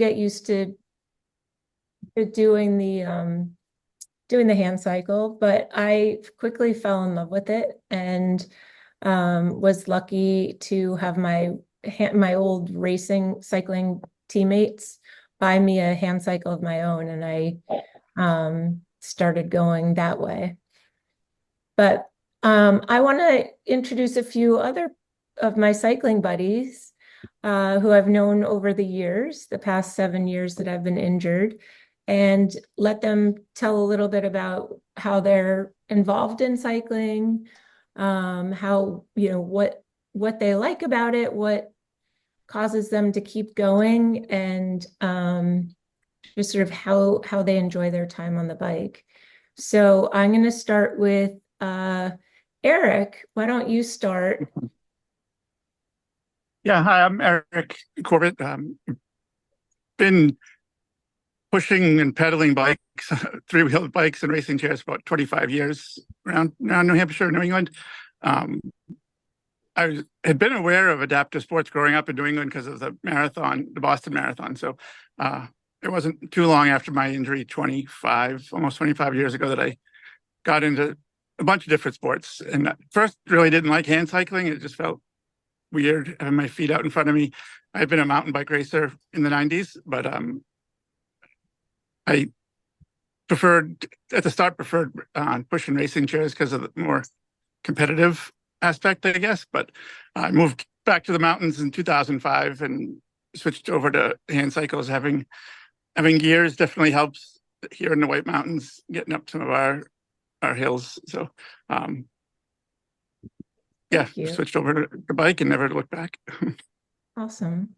get used to doing the hand cycle, but I quickly fell in love with it and was lucky to have my old racing cycling teammates buy me a hand cycle of my own, and I started going that way. But I want to introduce a few other of my cycling buddies who I've known over the years, the past 7 years that I've been injured, and let them tell a little bit about how they're involved in cycling, how, what they like about it, what causes them to keep going, and just sort of how they enjoy their time on the bike. So I'm going to start with Eric. Why don't you start? Yeah, hi, I'm Eric Corbett. Been pushing and pedaling bikes, three-wheeled bikes and racing chairs for about 25 years around New Hampshire, New England. I had been aware of adaptive sports growing up in New England because of the marathon, the Boston Marathon. So it wasn't too long after my injury, almost 25 years ago, that I got into a bunch of different sports. And at first, really didn't like hand cycling. It just felt weird having my feet out in front of me. I'd been a mountain bike racer in the 90s, but I preferred pushing racing chairs because of the more competitive aspect, I guess. But I moved back to the mountains in 2005 and switched over to hand cycles. Having gears definitely helps here in the White Mountains, getting up some of our hills. So yeah, switched over to the bike and never looked back. Awesome.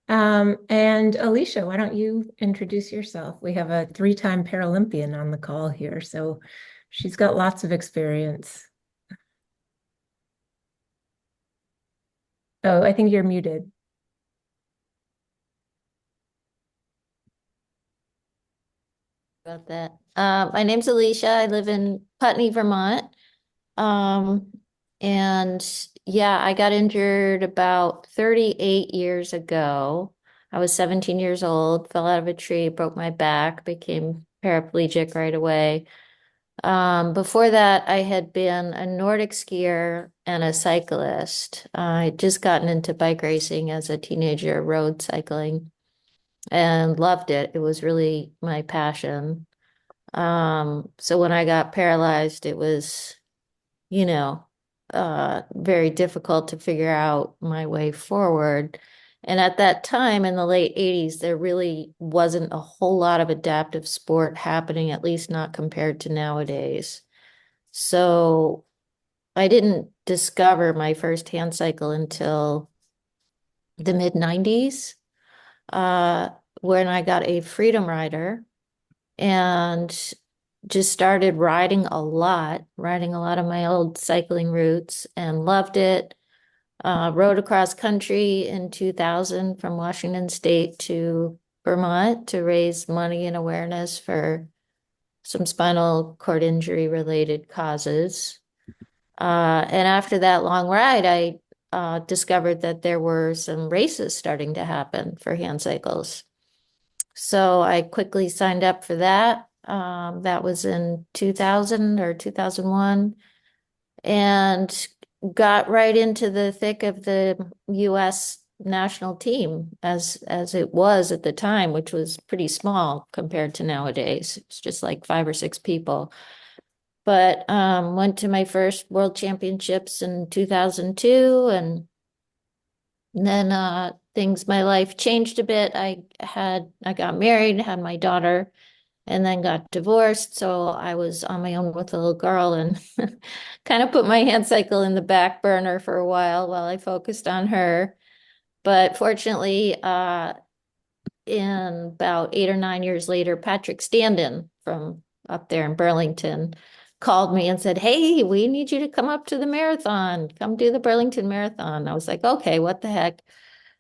And Alicia, why don't you introduce yourself? We have a 3-time Paralympian on the call here, so she's got lots of experience. Oh, I think you're muted. About that. My name's Alicia. I live in Putney, Vermont. And yeah, I got injured about 38 years ago. I was 17 years old, fell out of a tree, broke my back, became paraplegic right away. Before that, I had been a Nordic skier and a cyclist. I'd just gotten into bike racing as a teenager, road cycling, and loved it. It was really my passion. So when I got paralyzed, it was, very difficult to figure out my way forward. And at that time in the late 80s, there really wasn't a whole lot of adaptive sport happening, at least not compared to nowadays. So I didn't discover my first hand cycle until the mid 90s, when I got a Freedom Rider and just started riding a lot of my old cycling routes and loved it. Rode across country in 2000 from Washington State to Vermont to raise money and awareness for some spinal cord injury related causes. And after that long ride, I discovered that there were some races starting to happen for hand cycles. So I quickly signed up for that. That was in 2000 or 2001, and got right into the thick of the U.S. national team as it was at the time, which was pretty small compared to nowadays. It's just like 5 or 6 people. But went to my first World Championships in 2002, and then my life changed a bit. I got married, had my daughter, and then got divorced. So I was on my own with a little girl and kind of put my hand cycle in the back burner for a while I focused on her. But fortunately, in about 8 or 9 years later, Patrick Standen from up there in Burlington called me and said, "Hey, we need you to come up to the marathon. Come do the Burlington Marathon." I was like, "Okay, what the heck?"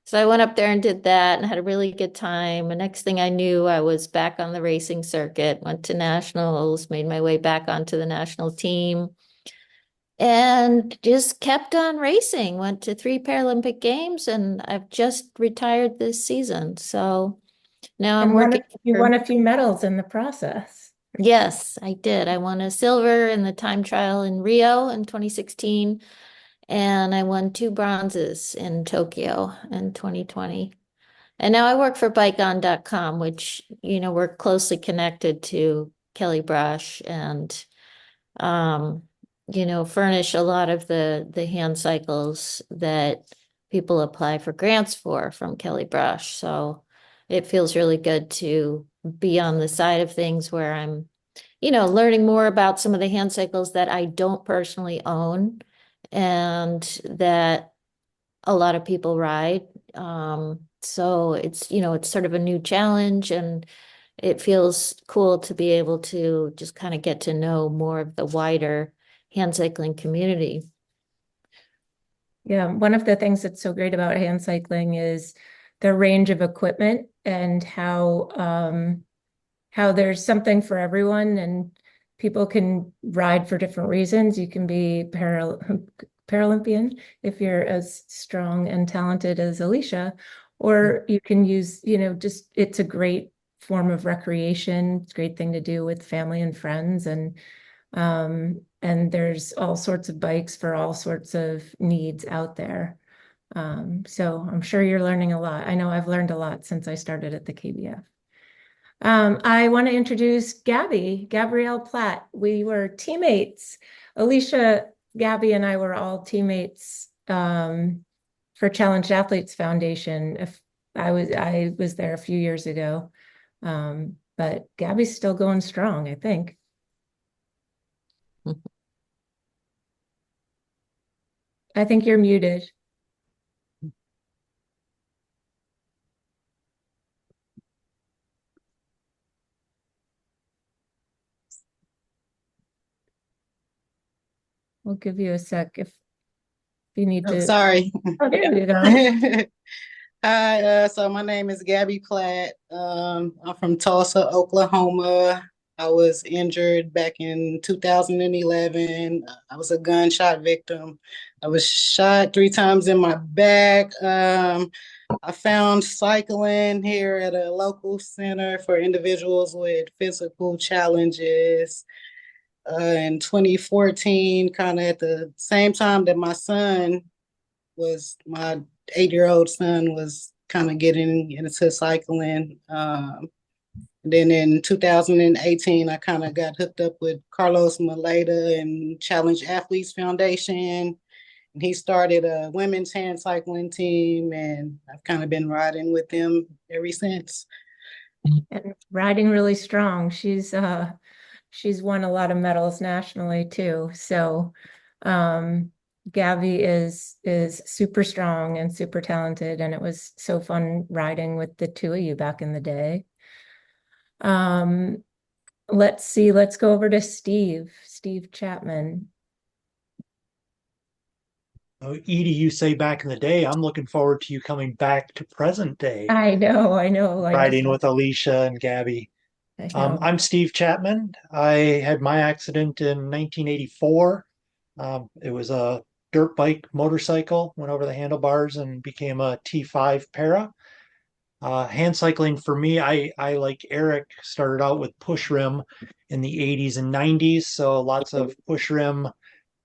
So I went up there and did that and had a really good time. And next thing I knew, I was back on the racing circuit, went to nationals, made my way back onto the national team, and just kept on racing. Went to 3 Paralympic Games, and I've just retired this season. So Now I'm And working you for, won a few medals in the process. yes, I did. I won a silver in the time trial in Rio in 2016, and I won two bronzes in Tokyo in 2020. And now I work for bikeon.com, which, we're closely connected to Kelly Brush and um, furnish a lot of the hand cycles that people apply for grants for from Kelly Brush. So it feels really good to be on the side of things where I'm, learning more about some of the hand cycles that I don't personally own and that a lot of people ride. So it's sort of a new challenge and it feels cool to be able to just kind of get to know more of the wider hand cycling community. Yeah, one of the things that's so great about hand cycling is the range of equipment and how there's something for everyone and people can ride for different reasons. You can be Paralympian if you're as strong and talented as Alicia, or you can use, just it's a great form of recreation. It's a great thing to do with family and friends and there's all sorts of bikes for all sorts of needs out there. So I'm sure you're learning a lot. I know I've learned a lot since I started at the KBF. I want to introduce Gabrielle Platt. We were teammates. Alicia, Gabby, and I were all teammates for Challenged Athletes Foundation. If I was there a few years ago, but Gabby's still going strong, I think. I think you're muted. We'll give you a sec if you need Oh, to. sorry. Oh, there you go. Hi, so my name is Gabby Platt. I'm from Tulsa, Oklahoma. I was injured back in 2011. I was a gunshot victim. I was shot 3 times in my back. I found cycling here at a local center for individuals with physical challenges in 2014, kind of at the same time that my 8-year-old son was kind of getting into cycling. Then in 2018, I kind of got hooked up with Carlos Maleta and Challenge Athletes Foundation. And he started a women's hand cycling team, and I've kind of been riding with them ever since. And riding really strong. She's won a lot of medals nationally too. So Gabby is super strong and super talented, and it was so fun riding with the two of you back in the day. Um, let's see, let's go over to Steve Chapman. Oh, Edie, you say back in the day. I'm looking forward to you coming back to present day, I know. riding with Alicia and Gabby. I know. I'm Steve Chapman. I had my accident in 1984. It was a dirt bike motorcycle, went over the handlebars and became a T5 para. Hand cycling for me, I like Eric started out with push rim in the 80s and 90s. So lots of push rim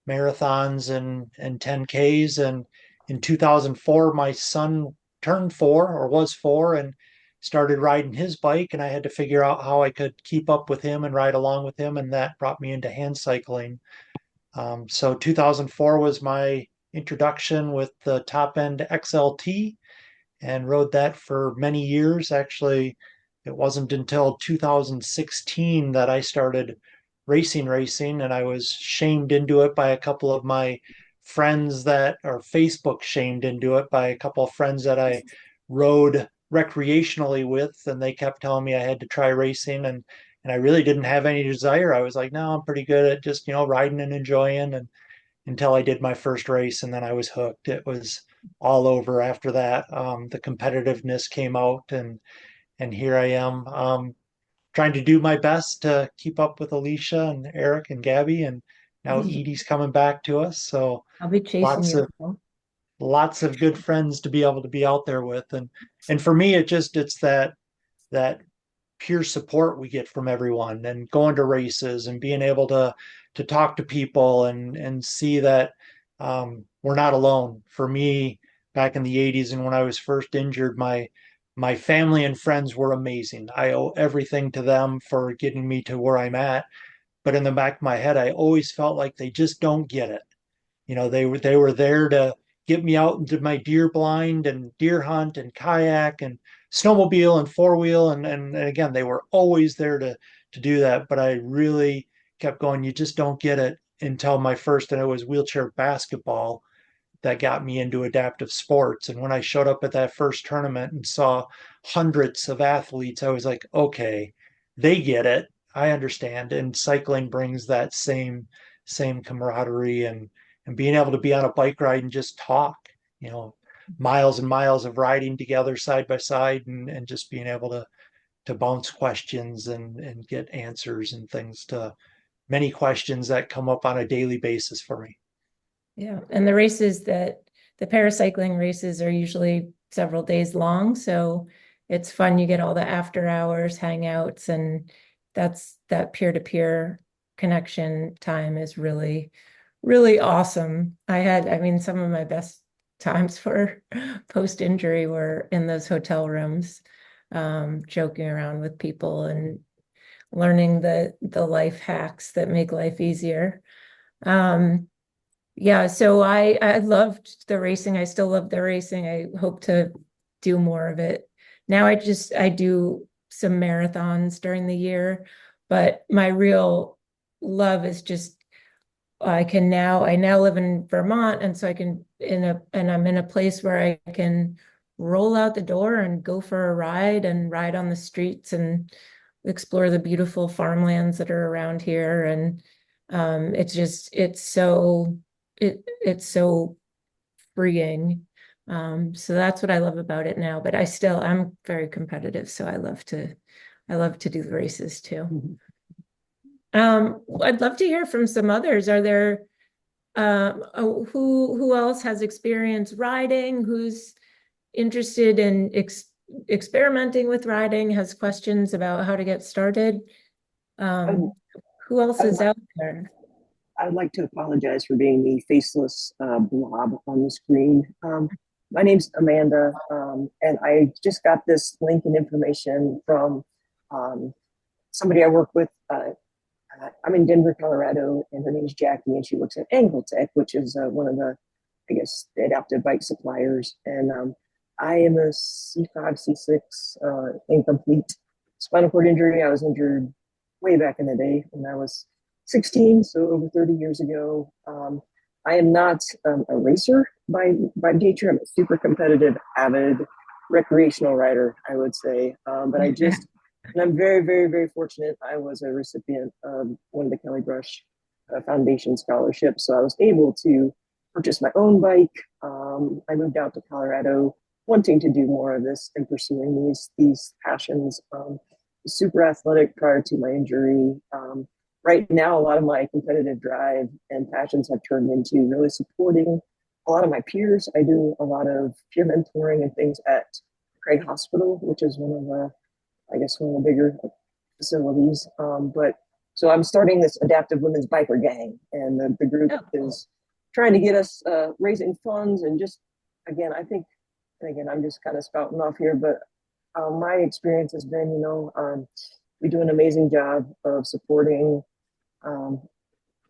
marathons and 10Ks. And in 2004, my son turned 4 or was 4 and started riding his bike. And I had to figure out how I could keep up with him and ride along with him. And that brought me into hand cycling. So 2004 was my introduction with the top end XLT and rode that for many years. Actually, it wasn't until 2016 that I started racing, and I was shamed into it by a couple of my friends that, or Facebook shamed into it by a couple of friends that I rode recreationally with, and they kept telling me I had to try racing, and I really didn't have any desire. I was like, no, I'm pretty good at just, riding and enjoying, and until I did my first race, and then I was hooked. It was all over after that. The competitiveness came out, and here I am, trying to do my best to keep up with Alicia and Eric and Gabby, and now Edie's coming back to us. So I'll be chasing lots you. of lots of good friends to be able to be out there with, and for me, it's that that peer support we get from everyone, and going to races and being able to talk to people and see that we're not alone. For me, back in the 80s and when I was first injured, my family and friends were amazing. I owe everything to them for getting me to where I'm at. But in the back of my head, I always felt like they just don't get it. They were there to get me out into my deer blind and deer hunt and kayak and snowmobile and four wheel, and again, they were always there to do that. But I really kept going, you just don't get it, until my first, and it was wheelchair basketball, that got me into adaptive sports. And when I showed up at that first tournament and saw hundreds of athletes, I was like, okay, they get it. I understand. And cycling brings that same camaraderie, and being able to be on a bike ride and just talk, you know, miles and miles of riding together side by side, and just being able to bounce questions and get answers and things to many questions that come up on a daily basis for me. Yeah, and the paracycling races are usually several days long, so it's fun. You get all the after hours hangouts, and that peer-to-peer connection time is really, really awesome. I mean, some of my best times for post-injury were in those hotel rooms, joking around with people and learning the life hacks that make life easier. Um, yeah, so I loved the racing. I still love the racing. I hope to do more of it. Now I do some marathons during the year, but my real love is just I now live in Vermont, and so I'm in a place where I can roll out the door and go for a ride and ride on the streets and explore the beautiful farmlands that are around here. And it's so freeing. So that's what I love about it now. But I'm very competitive, so I love to do the races too. I'd love to hear from some others. Are there who else has experience riding? Who's interested in experimenting with riding? Has questions about how to get started? Um, who else I'd, is out there? I'd like to apologize for being the faceless blob on the screen. My name's Amanda, and I just got this link and information from somebody I work with. I'm in Denver, Colorado, and her name is Jackie, and she works at Angletech, which is one of the, I guess, the adaptive bike suppliers. And I am a C5, C6 incomplete spinal cord injury. I was injured way back in the day when I was 16, so over 30 years ago. I am not a racer by nature. I'm a super competitive, avid recreational rider, I would say. But and I'm very, very, very fortunate. I was a recipient of one of the Kelly Brush Foundation scholarships, so I was able to purchase my own bike. I moved out to Colorado, wanting to do more of this and pursuing these passions. Super athletic prior to my injury. Right now, a lot of my competitive drive and passions have turned into really supporting a lot of my peers. I do a lot of peer mentoring and things at Craig Hospital, which is one of the, I guess, one of the bigger facilities. But so I'm starting this adaptive women's biker gang, and the group is trying to get us raising funds and just, again, I think, again, I'm just kind of spouting off here, but my experience has been, we do an amazing job of supporting, at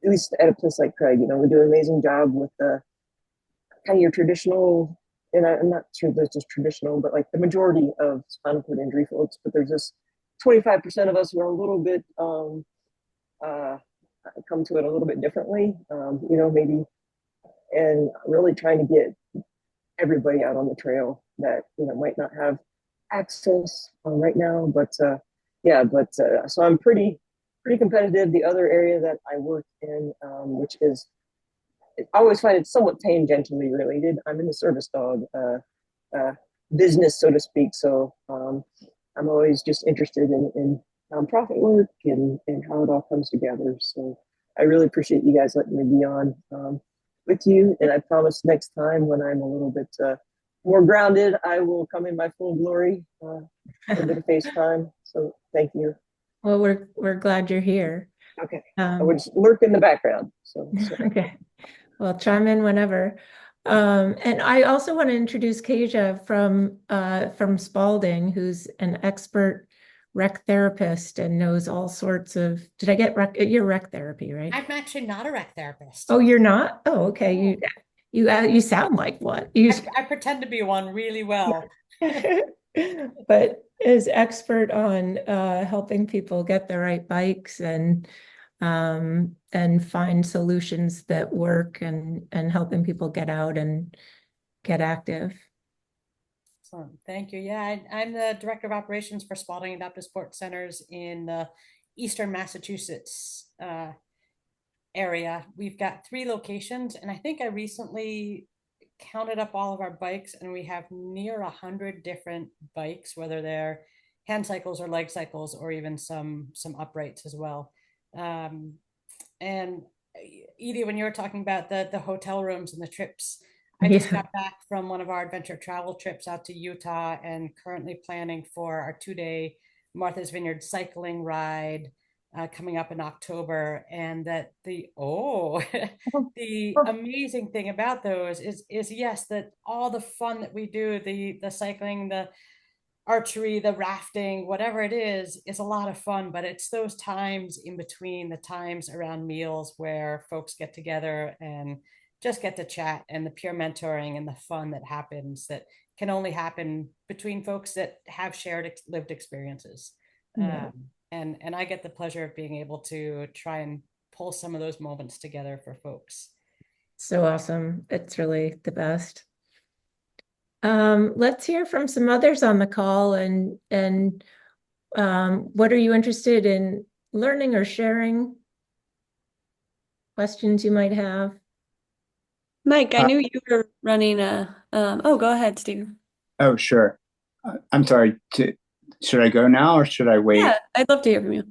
least at a place like Craig, we do an amazing job with the kind of your traditional, and I'm not sure there's just traditional, but like the majority of spinal cord injury folks, but there's just 25% of us who are a little bit, come to it a little bit differently, maybe, and really trying to get everybody out on the trail that, might not have access right now, but so I'm pretty competitive. The other area that I work in, which is, I always find it somewhat tangentially related. I'm in the service dog business, so to speak. So I'm always just interested in nonprofit work and how it all comes together. So I really appreciate you guys letting me be on with you. And I promise next time when I'm a little bit more grounded, I will come in my full glory for a bit of FaceTime. So thank you. Well, we're glad you're here. Okay. I would just lurk in the background. So Okay. Well, chime in whenever. And I also want to introduce Kasia from Spalding, who's an expert rec therapist and knows all sorts of, did I get you're rec therapy, right? I'm actually not a rec therapist. Oh, you're not? Oh, okay. No. You sound like one. You I pretend to be one really well. but is expert on helping people get the right bikes and find solutions that work and helping people get out and get active. Excellent. Thank you. Yeah, I'm the director of operations for Spalding Adaptive Sports Centers in the Eastern Massachusetts area. We've got 3 locations, and I think I recently counted up all of our bikes, and we have near 100 different bikes, whether they're hand cycles or leg cycles, or even some uprights as well. And Edie, when you were talking about the hotel rooms and the trips, I just Yeah. got back from one of our adventure travel trips out to Utah and currently planning for our 2-day Martha's Vineyard cycling ride coming up in October. And that the amazing thing about those is yes, that all the fun that we do, the cycling, the archery, the rafting, whatever it is a lot of fun, but it's those times in between, the times around meals where folks get together and just get to chat, and the peer mentoring and the fun that happens that can only happen between folks that have shared lived experiences. Yeah. And I get the pleasure of being able to try and pull some of those moments together for folks. So awesome. It's really the best. Let's hear from some others on the call and what are you interested in learning or sharing? Questions you might have? Mike, I knew you were running oh, go ahead, Steve. Oh, sure. I'm sorry. Should I go now or should I wait? Yeah, I'd love to hear from you.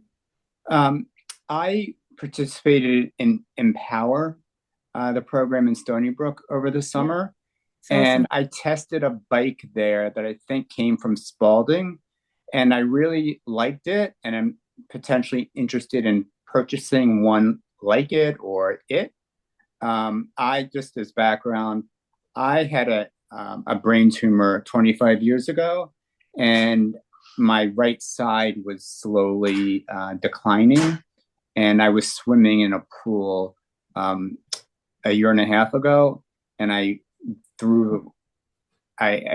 I participated in Empower, the program in Stony Brook over the summer, and Awesome. I tested a bike there that I think came from Spalding, and I really liked it, and I'm potentially interested in purchasing one like it or it. I just as background, I had a brain tumor 25 years ago, and my right side was slowly declining. And I was swimming in a pool a year and a half ago, and I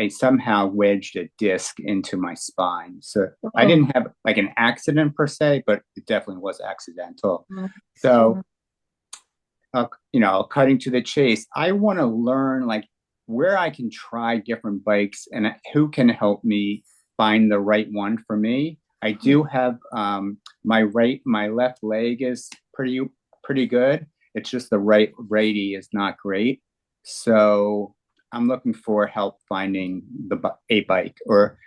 somehow wedged a disc into my spine. So I didn't have like an accident per se, but it definitely was accidental. So cutting to the chase, I want to learn like where I can try different bikes and who can help me find the right one for me. I do have my left leg is pretty good. It's just the righty is not great. So I'm looking for help finding a bike or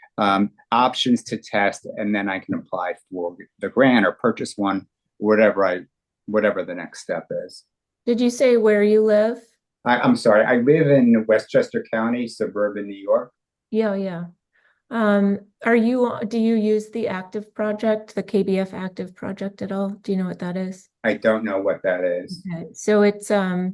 options to test, and then I can apply for the grant or purchase one, whatever the next step is. Did you say where you live? I'm sorry. I live in Westchester County, suburban New York. Yeah. Do you use the Active Project, the KBF Active Project at all? Do you know what that is? I don't know what that is. Okay. So it's a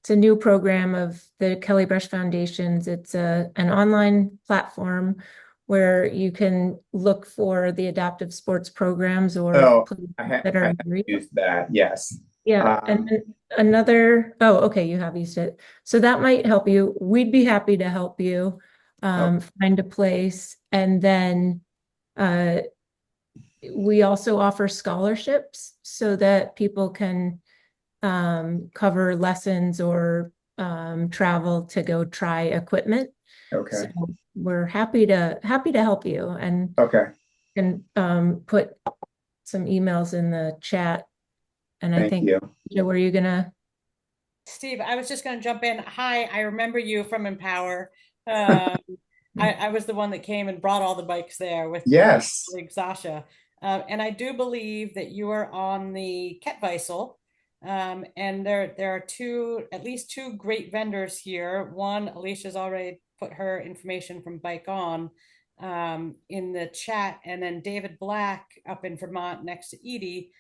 new program of the Kelly Brush Foundations. It's an online platform where you can look for the adaptive sports programs or that are used that. Yes. Yeah, and then okay, you have used it. So that might help you. We'd be happy to help you find a place. And then we also offer scholarships so that people can cover lessons or travel to go try equipment. Okay. So we're happy to help you and can put some emails in the chat. And I think, were you gonna? Steve, I was just gonna jump in. Hi, I remember you from Empower. I was the one that came and brought all the bikes there with Sasha. And I do believe that you are on the Kettweissel. And there are at least two great vendors here. One, Alicia's already put her information from Bike On in the chat. And then David Black up in Vermont next to Edie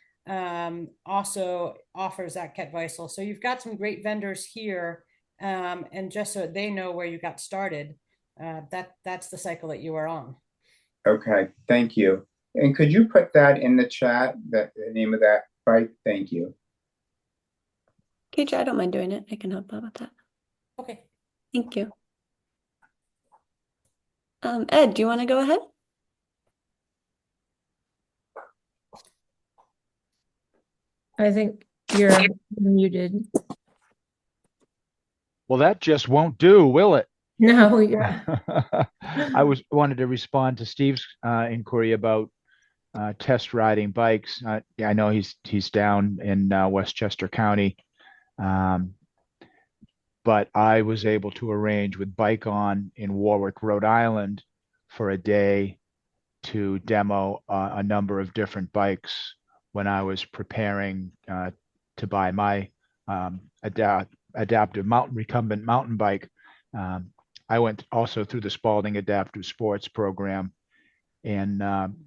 also offers that Ketweisel. So you've got some great vendors here. And just so they know where you got started, that's the cycle that you are on. Okay, thank you. And could you put that in the chat, that the name of that bike? Thank you. Keisha, I don't mind doing it. I can help out with that. Okay. Thank you. Ed, do you want to go ahead? I think you're muted. Well, that just won't do, will it? No, you're. I wanted to respond to Steve's inquiry about test riding bikes. Yeah, I know he's down in Westchester County, but I was able to arrange with Bike On in Warwick, Rhode Island, for a day to demo a number of different bikes when I was preparing to buy my adaptive recumbent mountain bike. I went also through the Spalding Adaptive Sports program and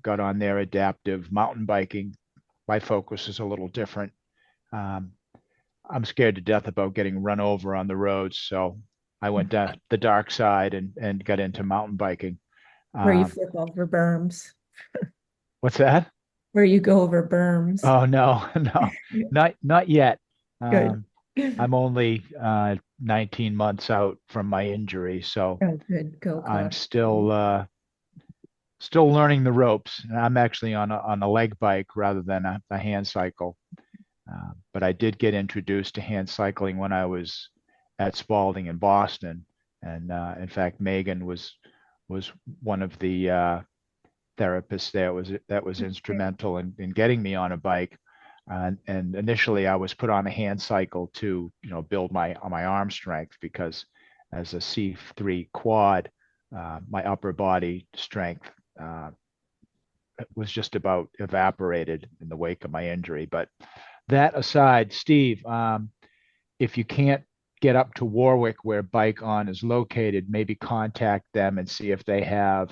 got on their adaptive mountain biking. My focus is a little different. I'm scared to death about getting run over on the roads, so I went down the dark side and got into mountain biking. Where you flip over berms. What's that? Where you go over berms. Oh no, not yet. Good. I'm only 19 months out from my injury, so good. Go I'm Clark. still learning the ropes. And I'm actually on a leg bike rather than a hand cycle. But I did get introduced to hand cycling when I was at Spalding in Boston, and in fact, Megan was one of the therapists there that was instrumental in getting me on a bike. And initially, I was put on a hand cycle to build my arm strength, because as a C3 quad, my upper body strength was just about evaporated in the wake of my injury. But that aside, Steve, if you can't get up to Warwick where Bike On is located, maybe contact them and see if they have,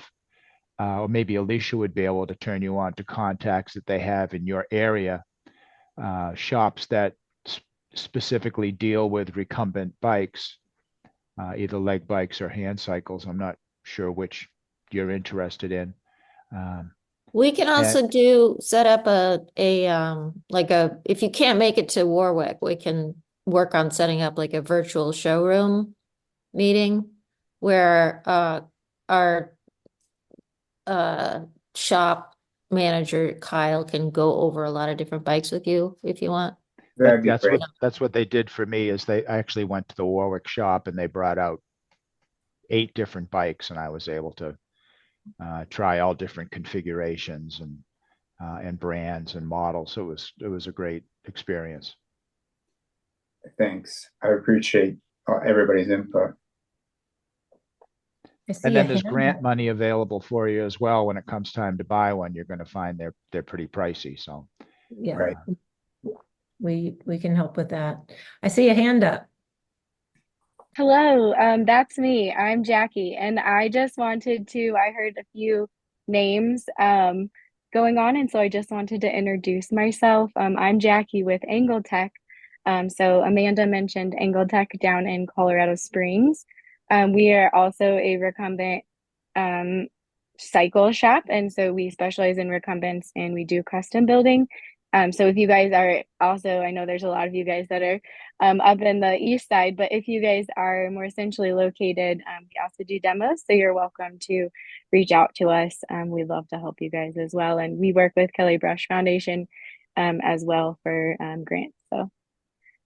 or maybe Alicia would be able to turn you on to contacts that they have in your area, shops that specifically deal with recumbent bikes, either leg bikes or hand cycles. I'm not sure which you're interested in. We can also set up if you can't make it to Warwick, we can work on setting up like a virtual showroom meeting where our shop manager Kyle can go over a lot of different bikes with you if you want. That's what they did for me. Is they actually went to the Warwick shop and they brought out 8 different bikes, and I was able to try all different configurations and brands and models. So it was a great experience. Thanks. I appreciate everybody's input. And then there's grant money available for you as well. When it comes time to buy one, you're going to find they're pretty pricey. So yeah, right. We can help with that. I see a hand up. Hello, that's me. I'm Jackie, and I just wanted to, I heard a few names going on, and so I just wanted to introduce myself. I'm Jackie with Angle Tech. So Amanda mentioned Angle Tech down in Colorado Springs. We are also a recumbent cycle shop, and so we specialize in recumbents and we do custom building. So if you guys are also, I know there's a lot of you guys that are up in the east side, but if you guys are more centrally located, we also do demos. So you're welcome to reach out to us. We'd love to help you guys as well. And we work with Kelly Brush Foundation as well for grants. So if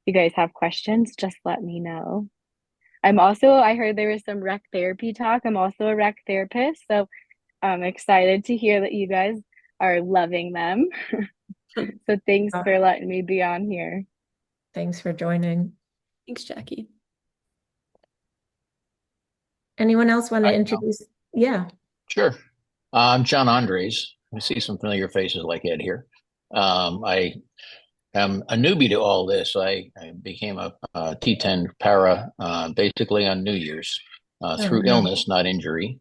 you guys have questions, just let me know. I heard there was some rec therapy talk. I'm also a rec therapist. So I'm excited to hear that you guys are loving them. So thanks for letting me be on here. Thanks for joining. Thanks, Jackie. Anyone else want to introduce? Yeah. Sure. I'm John Andres. I see some familiar faces like Ed here. I am a newbie to all this. I became a T10 para basically on New Year's. Oh, through no. illness, not injury.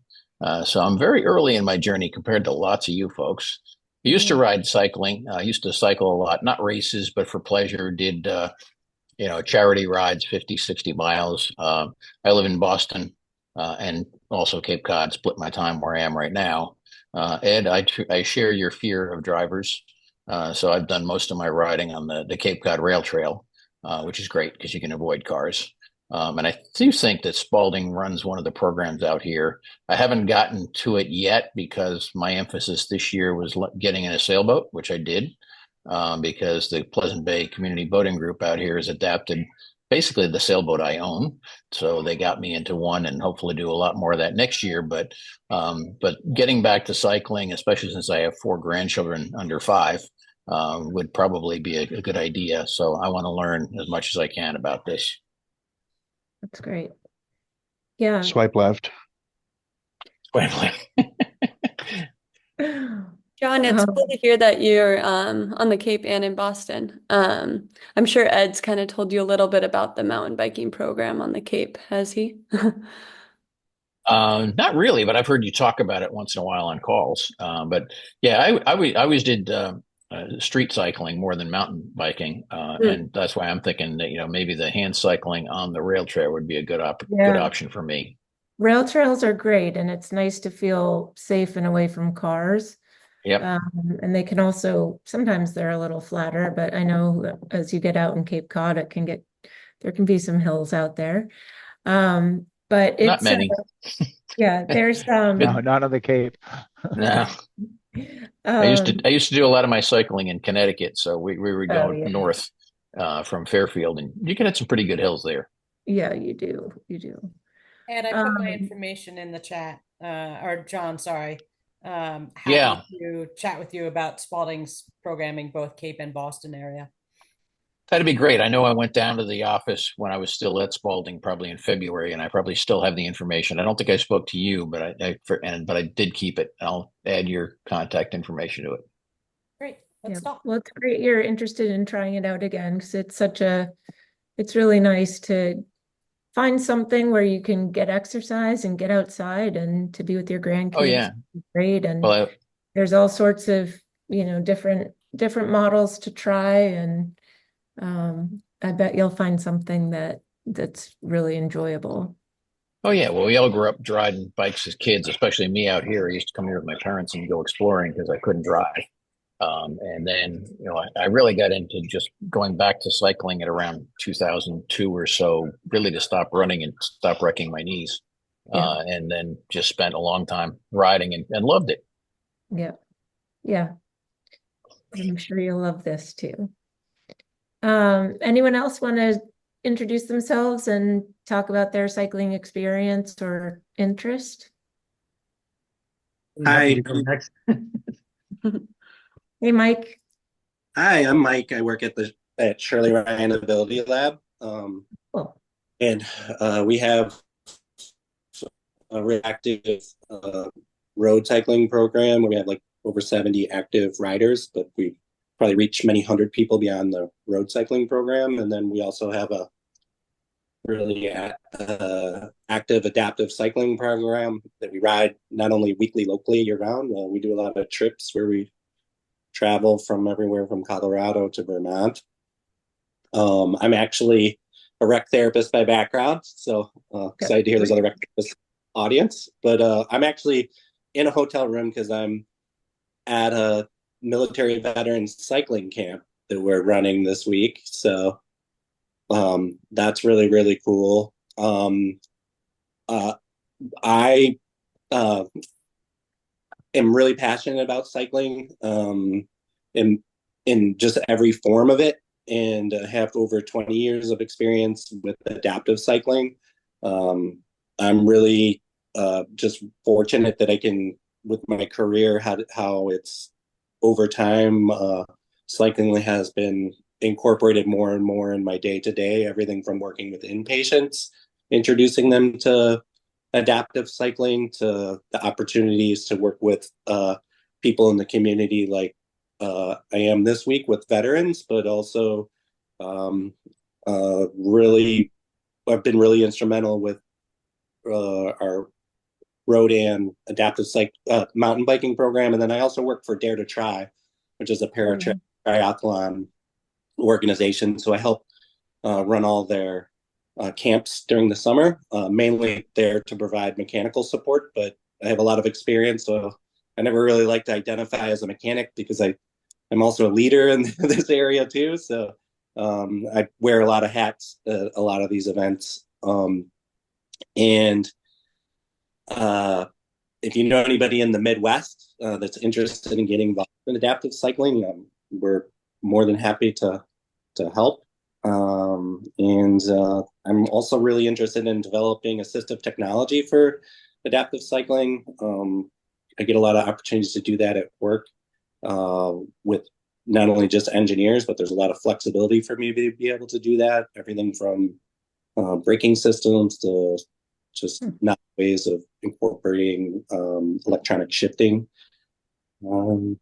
So I'm very early in my journey compared to lots of you folks. I used to ride cycling. I used to cycle a lot, not races, but for pleasure. Did charity rides, 50, 60 miles. I live in Boston and also Cape Cod, split my time where I am right now. Ed, I share your fear of drivers. So I've done most of my riding on the Cape Cod Rail Trail, which is great because you can avoid cars. And I do think that Spalding runs one of the programs out here. I haven't gotten to it yet because my emphasis this year was getting in a sailboat, which I did, because the Pleasant Bay Community Boating Group out here has adapted basically the sailboat I own. So they got me into one, and hopefully do a lot more of that next year. But getting back to cycling, especially since I have 4 grandchildren under 5, would probably be a good idea. So I want to learn as much as I can about this. That's great. Yeah. Swipe left. John, it's cool to hear that you're on the Cape and in Boston. I'm sure Ed's kind of told you a little bit about the mountain biking program on the Cape, has he? Not really, but I've heard you talk about it once in a while on calls. But yeah, I always did street cycling more than mountain biking, and that's why I'm thinking that maybe the hand cycling on the rail trail would be a good Yeah. option for me. Rail trails are great, and it's nice to feel safe and away from cars. Yep. And they can also, sometimes they're a little flatter, but I know that as you get out in Cape Cod, there can be some hills out there. But Not it's many. yeah, there's No, not on the Cape. No. I used to do a lot of my cycling in Connecticut, so we would go north from Fairfield, and you can hit some pretty good hills there. Yeah, you do. And I put my information in the chat, or John, sorry. Happy Yeah. to chat with you about Spalding's programming, both Cape and Boston area. That'd be great. I know I went down to the office when I was still at Spalding, probably in February, and I probably still have the information. I don't think I spoke to you, but I did keep it. I'll add your contact information to it. Great. Let's stop. Well, it's great you're interested in trying it out again, because it's really nice to find something where you can get exercise and get outside and to be with your grandkids. Oh yeah. Great. And Well, there's all sorts of, different models to try, and I bet you'll find something that's really enjoyable. oh yeah. Well, we all grew up riding bikes as kids, especially me out here. I used to come here with my parents and go exploring because I couldn't drive. And then, I really got into just going back to cycling at around 2002 or so, really to stop running and stop wrecking my knees. And then just spent a long time riding and loved it. Yeah. Yeah. I'm sure you'll love this too. Anyone else want to introduce themselves and talk about their cycling experience or interest? Hi. Hey, Mike. Hi, I'm Mike. I work at Shirley Ryan Ability Lab. Cool. And we have a really active road cycling program where we have like over 70 active riders, but we probably reach many hundred people beyond the road cycling program. And then we also have a really active adaptive cycling program that we ride not only weekly locally year round. We do a lot of trips where we travel from everywhere from Colorado to Vermont. I'm actually a rec therapist by background, so excited to hear there's other rec therapist audience. But I'm actually in a hotel room because I'm at a military veterans cycling camp that we're running this week. So that's really, really cool. I am really passionate about cycling in just every form of it, and have over 20 years of experience with adaptive cycling. I'm really just fortunate that I can, with my career, how it's over time, cycling has been incorporated more and more in my day-to-day, everything from working with inpatients, introducing them to adaptive cycling, to the opportunities to work with people in the community like I am this week with veterans, but also really I've been really instrumental with our road and adaptive mountain biking program. And then I also work for Dare to Try, which is a triathlon organization. So I help run all their camps during the summer, mainly there to provide mechanical support, but I have a lot of experience. So I never really like to identify as a mechanic because I'm also a leader in this area too. So I wear a lot of hats at a lot of these events. And if you know anybody in the Midwest that's interested in getting involved in adaptive cycling, we're more than happy to help. And I'm also really interested in developing assistive technology for adaptive cycling. I get a lot of opportunities to do that at work with not only just engineers, but there's a lot of flexibility for me to be able to do that. Everything from braking systems to just not ways of incorporating electronic shifting. And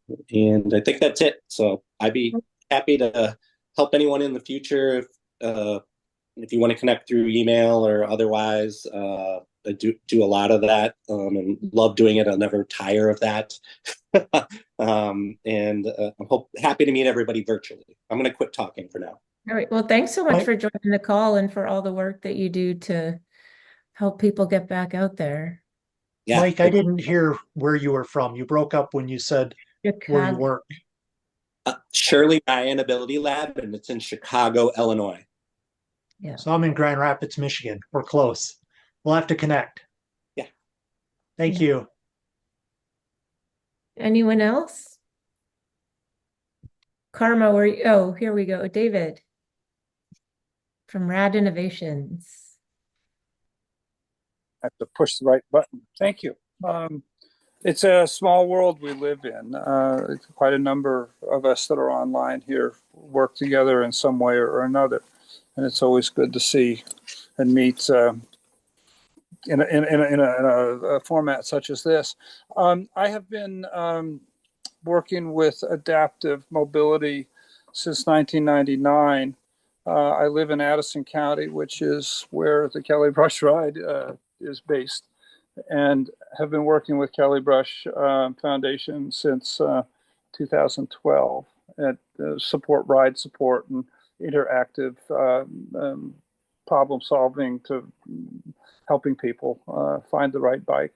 I think that's it. So I'd be happy to help anyone in the future if you want to connect through email or otherwise. I do a lot of that and love doing it. I'll never tire of that. And I'm happy to meet everybody virtually. I'm going to quit talking for now. All right. Well, thanks so much for joining the call and for all the work that you do to help people get back out there. Yeah. Mike, I didn't hear where you were from. You broke up when you said where you work. Shirley Ryan Ability Lab, and it's in Chicago, Illinois. Yeah. So I'm in Grand Rapids, Michigan. We're close. We'll have to connect. Yeah. Thank you. Anyone else? Karma, here we go. David from Rad Innovations. I have to push the right button. Thank you. It's a small world we live in. Quite a number of us that are online here work together in some way or another. And it's always good to see and meet in a format such as this. I have been working with adaptive mobility since 1999. I live in Addison County, which is where the Kelly Brush Ride is based, and have been working with Kelly Brush Foundation since 2012 at ride support and interactive problem solving to helping people find the right bike.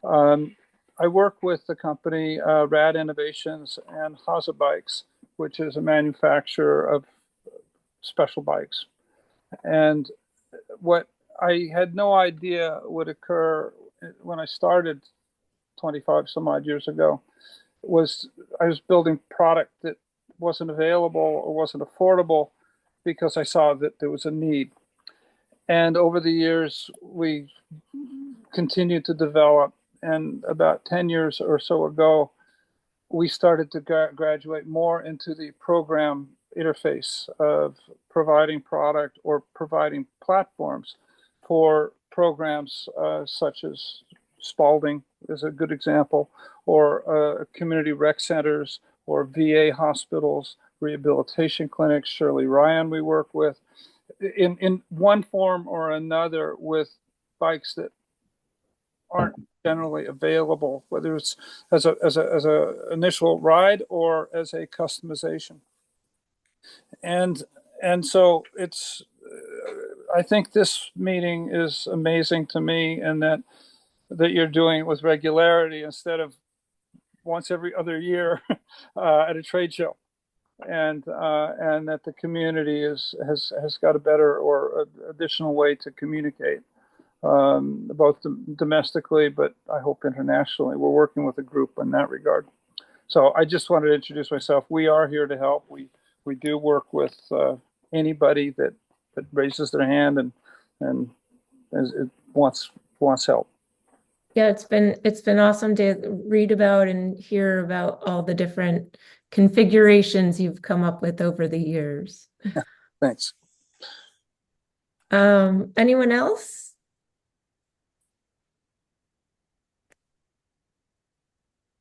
I work with the company Rad Innovations and Haza Bikes, which is a manufacturer of special bikes. And what I had no idea would occur when I started 25 some odd years ago was I was building product that wasn't available or wasn't affordable because I saw that there was a need. And over the years, we continued to develop. And about 10 years or so ago, we started to graduate more into the program interface of providing product or providing platforms for programs such as Spalding is a good example, or community rec centers, or VA hospitals, rehabilitation clinics. Shirley Ryan we work with in one form or another with bikes that aren't generally available, whether it's as a initial ride or as a customization. And so it's I think this meeting is amazing to me, and that you're doing it with regularity instead of once every other year at a trade show, and that the community has got a better or additional way to communicate. Both domestically, but I hope internationally. We're working with a group in that regard. So I just wanted to introduce myself. We are here to help. We do work with anybody that raises their hand and wants help. Yeah, it's been awesome to read about and hear about all the different configurations you've come up with over the years. Thanks. Anyone else?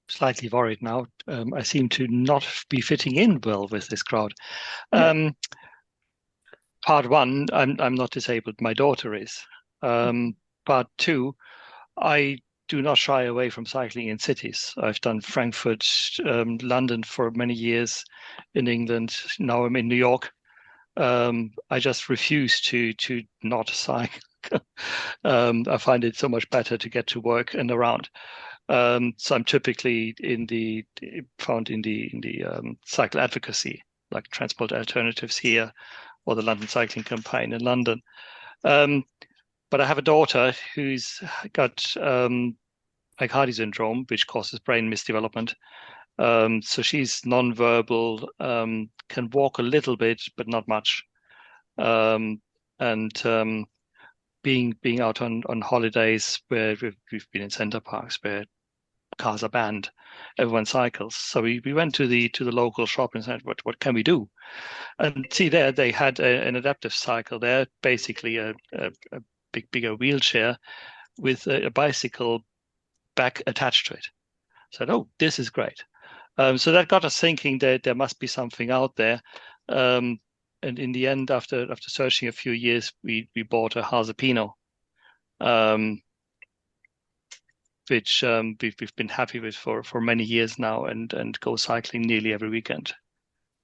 Slightly worried now. I seem to not be fitting in well with this crowd. Part one, I'm not disabled. My daughter is. part two, I do not shy away from cycling in cities. I've done Frankfurt, London for many years in England. Now I'm in New York. I just refuse to not cycle. I find it so much better to get to work and around. So I'm typically found in the cycle advocacy, like Transport Alternatives here, or the London Cycling Campaign in London. But I have a daughter who's got Aicardi syndrome, which causes brain misdevelopment. So she's nonverbal, can walk a little bit, but not much. And being out on holidays where we've been in center parks where cars are banned, everyone cycles. So we went to the local shop and said, what can we do? And see there, they had an adaptive cycle there, basically a bigger wheelchair with a bicycle back attached to it. So, oh, this is great. So that got us thinking that there must be something out there. And in the end, after searching a few years, we bought a Harzapino, which we've been happy with for many years now, and go cycling nearly every weekend.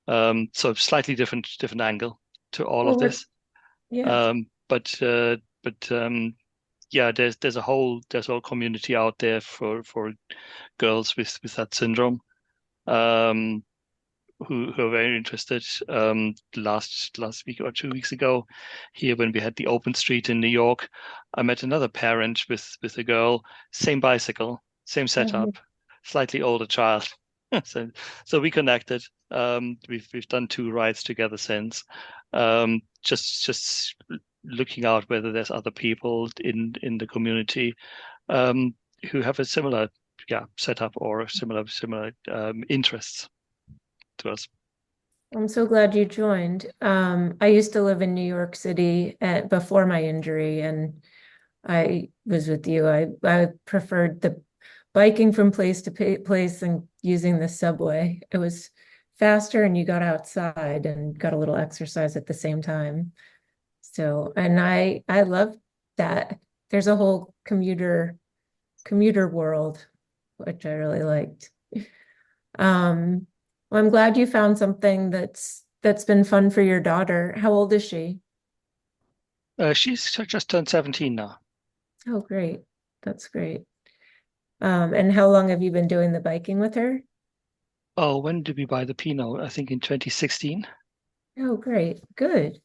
So slightly different angle to all of this. Yeah. But yeah, there's a whole community out there for girls with that syndrome, who are very interested. Last week or 2 weeks ago, here when we had the open street in New York, I met another parent with a girl, same bicycle, same setup, slightly older child. So we connected. We've done 2 rides together since. Just looking out whether there's other people in the community who have a similar setup or similar interests to us. I'm so glad you joined. I used to live in New York City before my injury, and I was with you. I preferred the biking from place to place and using the subway. It was faster, and you got outside and got a little exercise at the same time. So, and I love that. There's a whole commuter world, which I really liked. Well, I'm glad you found something that's been fun for your daughter. How old is she? She's just turned 17 now. Oh, great. That's great. And how long have you been doing the biking with her? Oh, when did we buy the Pinot? I think in 2016. Oh, great. Good.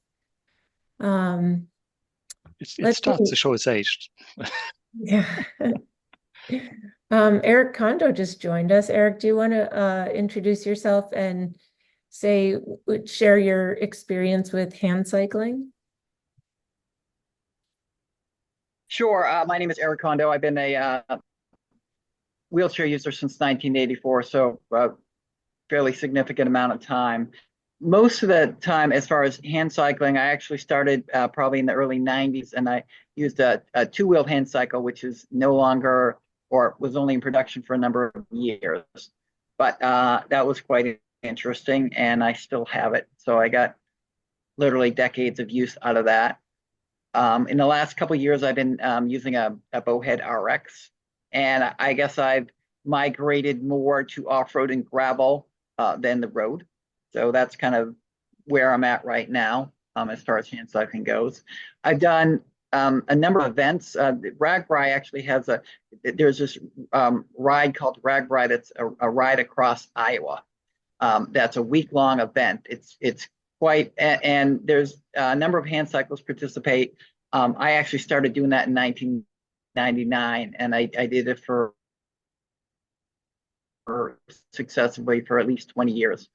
It starts to show its age. Yeah. Eric Kondo just joined us. Eric, do you want to introduce yourself and share your experience with hand cycling? Sure. My name is Eric Kondo. I've been a wheelchair user since 1984, so a fairly significant amount of time. Most of the time, as far as hand cycling, I actually started probably in the early 90s, and I used a 2-wheel hand cycle, which is no longer, or was only in production for a number of years. But that was quite interesting, and I still have it. So I got literally decades of use out of that. In the last couple of years, I've been using a Bowhead RX, and I guess I've migrated more to off-road and gravel than the road. So that's kind of where I'm at right now as far as hand cycling goes. I've done a number of events. RAGBRAI actually has there's this ride called RAGBRAI that's a ride across Iowa. That's a week-long event. It's quite, and there's a number of hand cyclists participate. I actually started doing that in 1999, and I did it for successively for at least 20 years.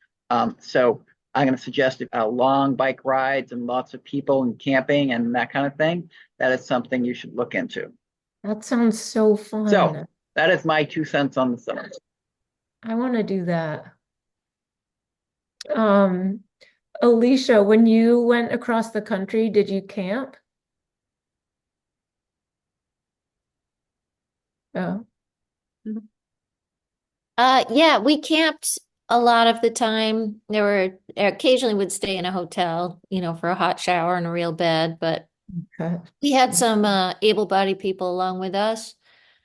So I'm going to suggest long bike rides and lots of people and camping and that kind of thing. That is something you should look into. That sounds so fun. So that is my 2 cents on the subject. I want to do that. Alicia, when you went across the country, did you camp? Oh. Yeah, we camped a lot of the time. There were occasionally would stay in a hotel, for a hot shower and a real bed, but Okay. We had some able-bodied people along with us,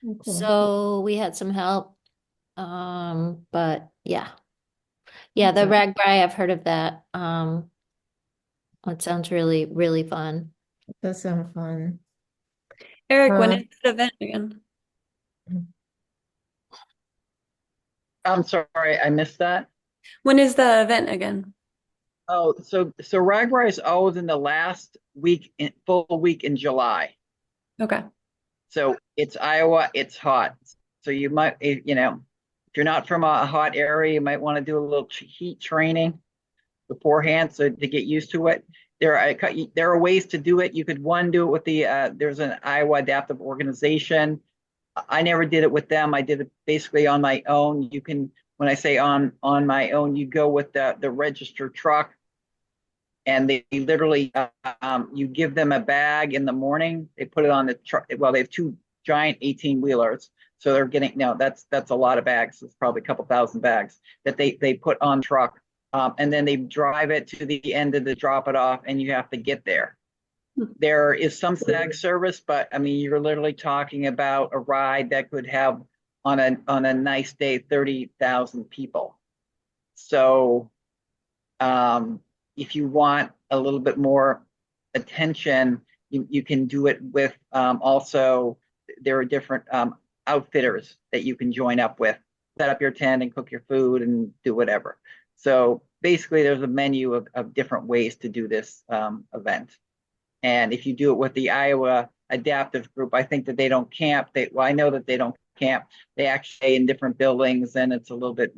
Okay. so we had some help. But yeah. Yeah, the Awesome. RAGBRAI, I've heard of that. It sounds really, really fun. That sounds fun. Eric, when Uh, is the event again? I'm sorry, I missed that. When is the event again? Oh, so Ragbri is always in the last week, full week in July. Okay. So it's Iowa, it's hot. So you might, if you're not from a hot area, you might want to do a little heat training beforehand so to get used to it. There are ways to do it. You could do it with there's an Iowa Adaptive Organization. I never did it with them. I did it basically on my own. You can, when I say on my own, you go with the registered truck, and they literally you give them a bag in the morning. They put it on the truck. Well, they have two giant 18-wheelers, so they're getting that's a lot of bags. It's probably a couple thousand bags that they put on truck, and then they drive it to the end of the drop it off, and you have to get there. There is some stag service, but I mean, you're literally talking about a ride that could have on a nice day 30,000 people. So if you want a little bit more attention, you can do it with also there are different outfitters that you can join up with, set up your tent and cook your food and do whatever. So basically, there's a menu of different ways to do this event. And if you do it with the Iowa Adaptive Group, I think that they don't camp. I know that they don't camp. They actually stay in different buildings, and it's a little bit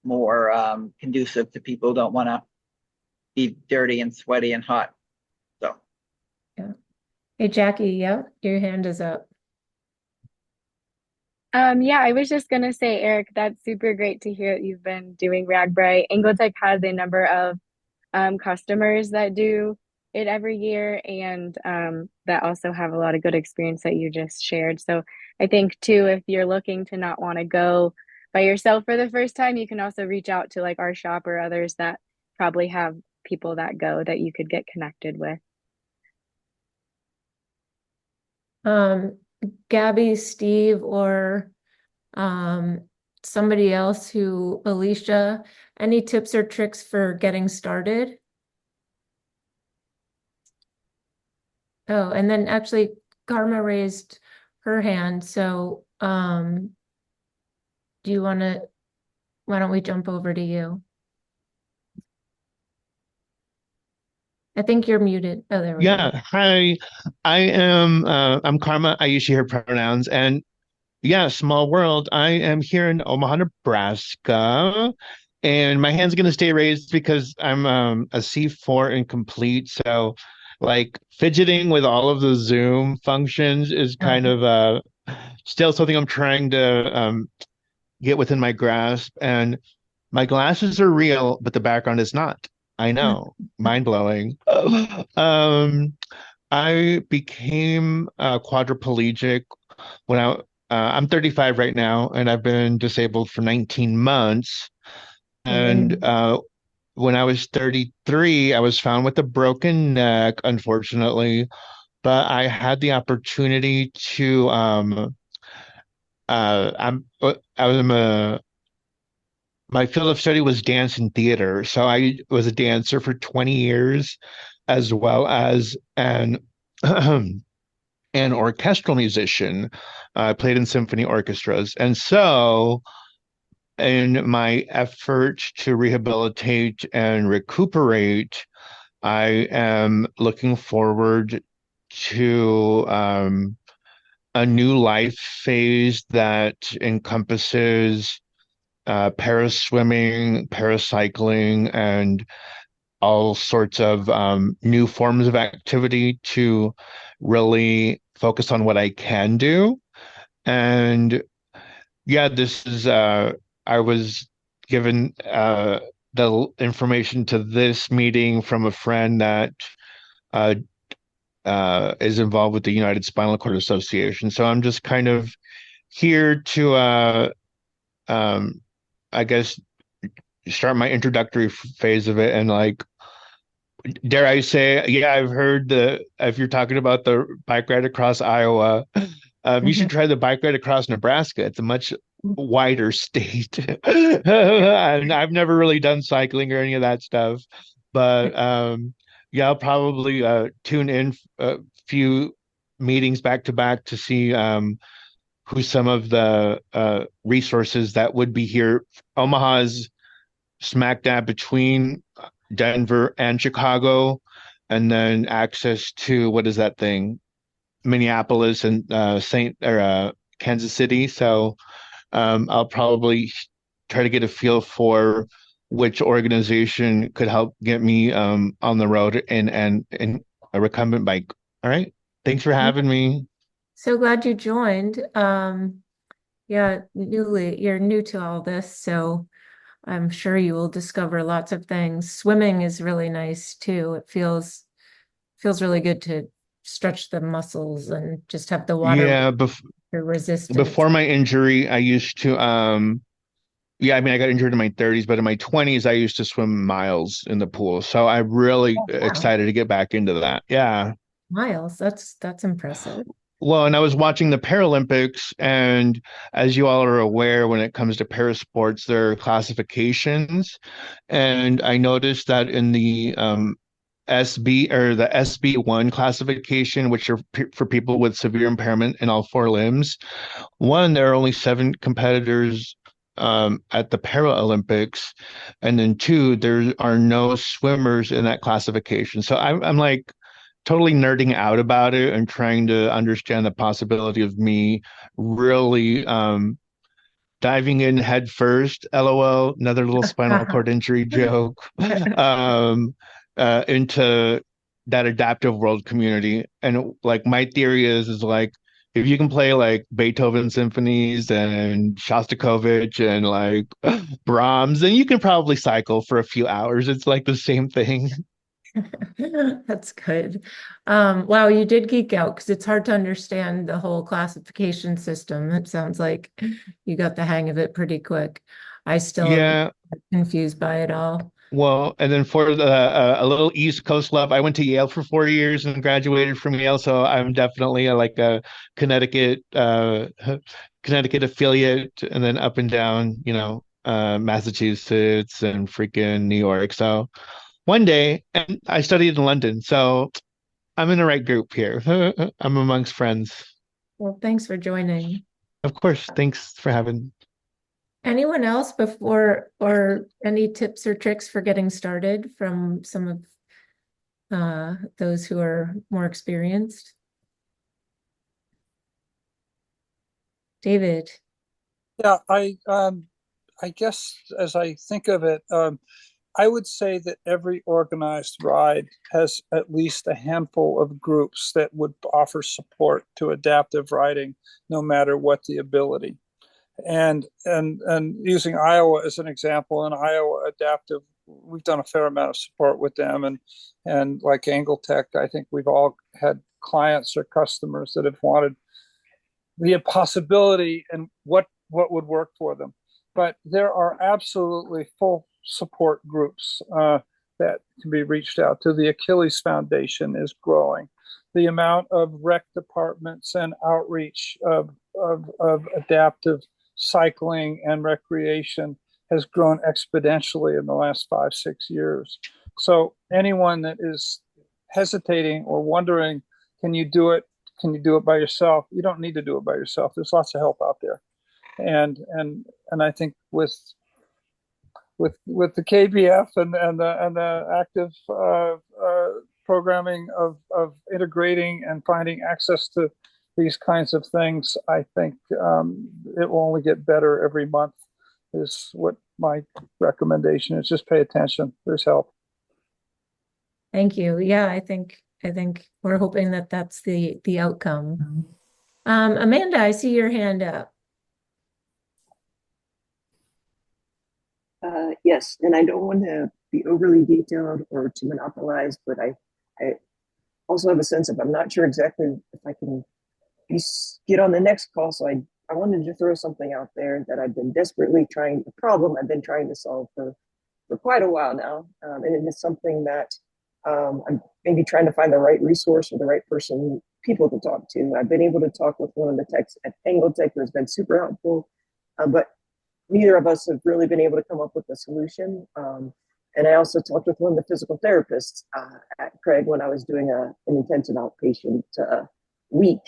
more conducive to people who don't want to be dirty and sweaty and hot. So, yeah. Hey, Jackie, yeah, your hand is up. Yeah, I was just gonna say, Eric, that's super great to hear that you've been doing RAGBRAI. Angotech has a number of customers that do it every year, and that also have a lot of good experience that you just shared. So I think too, if you're looking to not want to go by yourself for the first time, you can also reach out to like our shop or others that probably have people that go that you could get connected with. Gabby, Steve, or somebody else Alicia, any tips or tricks for getting started? Oh, and then actually Karma raised her hand. So why don't we jump over to you? I think you're muted. Oh, there we go. Yeah, hi. I'm Karma. I use she, her pronouns. And yeah, small world. I am here in Omaha, Nebraska. And my hand's gonna stay raised because I'm a C4 incomplete. So like fidgeting with all of the Zoom functions is kind of still something I'm trying to get within my grasp. And my glasses are real, but the background is not. I know. Mind blowing. I became quadriplegic when I'm 35 right now, and I've been disabled for 19 months. And when I was 33, I was found with a broken neck, unfortunately. But I had the opportunity to I was my field of study was dance and theater. So I was a dancer for 20 years, as well as an orchestral musician. I played in symphony orchestras. And so, in my effort to rehabilitate and recuperate, I am looking forward to a new life phase that encompasses paraswimming, paracycling, and all sorts of new forms of activity to really focus on what I can do. And yeah, this is I was given the information to this meeting from a friend that uh, is involved with the United Spinal Cord Association. So I'm just kind of here to um, I guess start my introductory phase of it and like dare I say, yeah, I've heard if you're talking about the bike ride across Iowa, you should try the bike ride across Nebraska. It's a much wider state. And I've never really done cycling or any of that stuff, but yeah, I'll probably tune in a few meetings back to back to see who some of the resources that would be here. Omaha's smack dab between Denver and Chicago, and then access to what is that thing? Minneapolis and Saint or Kansas City. So I'll probably try to get a feel for which organization could help get me on the road and a recumbent bike. All right. Thanks for having me. So glad you joined. Yeah, you're new to all this, so I'm sure you will discover lots of things. Swimming is really nice too. It feels really good to stretch the muscles and just have the water Yeah, resistant. before my injury, I used to yeah, I mean I got injured in my 30s, but in my 20s I used to swim miles in the pool. So I'm really Oh, wow. excited to get back into that. Yeah. Miles, that's impressive. Well, and I was watching the Paralympics, and as you all are aware, when it comes to parasports, there are classifications. And I noticed that in the SB or the SB1 classification, which are for people with severe impairment in all four limbs, one, there are only seven competitors at the Paralympics, and then two, there are no swimmers in that classification. So I'm like totally nerding out about it and trying to understand the possibility of me really diving in head first, LOL, another little spinal cord injury joke, into that adaptive world community. And like my theory is like if you can play like Beethoven symphonies and Shostakovich and like Brahms, then you can probably cycle for a few hours. It's like the same thing. That's good. Wow, you did geek out because it's hard to understand the whole classification system. It sounds like you got the hang of it pretty quick. I still am Yeah. confused by it all. Well, and then for the a little East Coast love, I went to Yale for 4 years and graduated from Yale, so I'm definitely like a Connecticut Connecticut affiliate, and then up and down, Massachusetts and freaking New York. So one day, and I studied in London, so I'm in the right group here. I'm amongst friends. Well, thanks for joining. Of course, thanks for having. Anyone else before or any tips or tricks for getting started from some of those who are more experienced? David. Yeah, I guess as I think of it, I would say that every organized ride has at least a handful of groups that would offer support to adaptive riding, no matter what the ability. And using Iowa as an example, in Iowa Adaptive, we've done a fair amount of support with them, and like AngleTech, I think we've all had clients or customers that have wanted the possibility and what would work for them. But there are absolutely full support groups that can be reached out to. The Achilles Foundation is growing. The amount of rec departments and outreach of adaptive cycling and recreation has grown exponentially in the last 5-6 years. So anyone that is hesitating or wondering, can you do it? Can you do it by yourself? You don't need to do it by yourself. There's lots of help out there, and I think with the KBF and the active programming of integrating and finding access to these kinds of things, I think it will only get better every month. Is what my recommendation is. Just pay attention. There's help. Thank you. Yeah, I think we're hoping that that's the outcome. Amanda, I see your hand up. Yes, and I don't want to be overly detailed or to monopolize, but I also have a sense of I'm not sure exactly if I can get on the next call. So I wanted to throw something out there that I've been desperately trying, a problem I've been trying to solve for quite a while now. And it is something that I'm maybe trying to find the right resource or the right people to talk to. I've been able to talk with one of the techs at Angle Tech who has been super helpful, but neither of us have really been able to come up with a solution. And I also talked with one of the physical therapists at Craig when I was doing an intensive outpatient week.